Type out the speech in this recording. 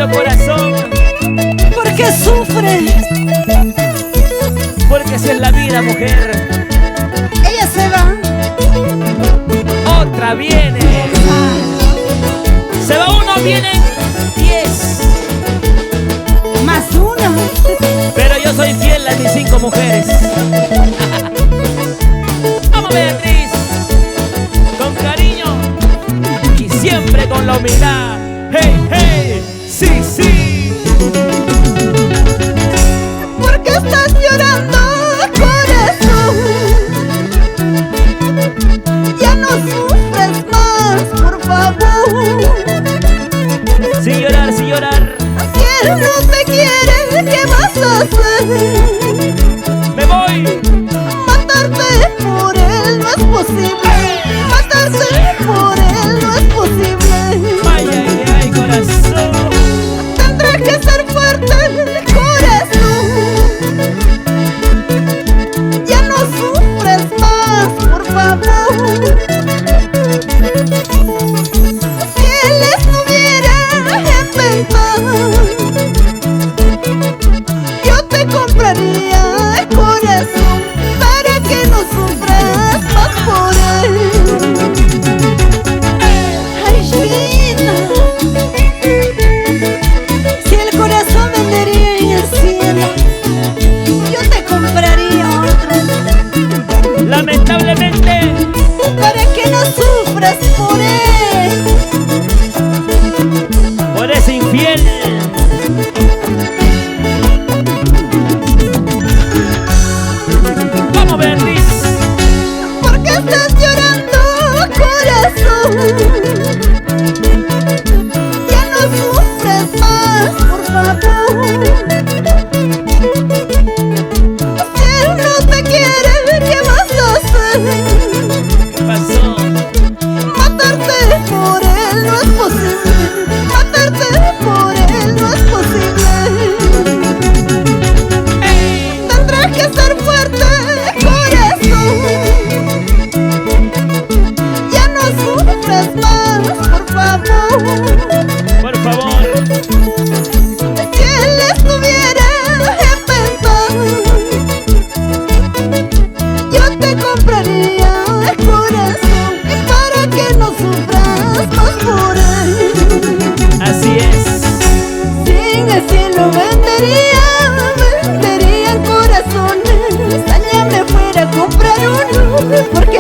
llorando, corazón. ¿Por qué sufres? Porque así es la vida, mujer. Ella se va. Otra viene. Se va uno, vienen 10. Más uno. Pero yo soy fiel a mis 5 mujeres. Vamos, Beatriz. Con cariño y siempre con la humildad. Hey, hey, sí, sí. ¿Por qué estás llorando, corazón? Ya no sufres más, por favor. Sin llorar, sin llorar. Si él no te quiere, ¿qué vas a hacer? Me voy. Matarte por él no es posible. Matarte por él no es posible. Ay, ay, ay, corazón. Tendrás que ser fuerte, corazón. Ya no sufres más, por favor. Si él estuviera en venta, yo te compraría, corazón, para que no sufras más por él. Ay, Gina, si el corazón vendería en el cielo, yo te compraría otro, Lamentablemente, para que no sufras por él. por ese infiel. Vamos, Beatriz. ¿Por qué estás llorando, corazón? Ya no sufres más, por favor. Si él no te quiere, ¿qué vas a hacer? ¿Qué pasó? Matarte por él no es posible. Matarte por él no es posible. Tendrás que ser fuerte, corazón. Ya no sufres más, por favor. Por favor. Si él estuviera en venta, yo te compraría, corazón, para que no sufras más por él. Así es. Sin el lo vendería corazones. Allá me fuera a comprar uno, porque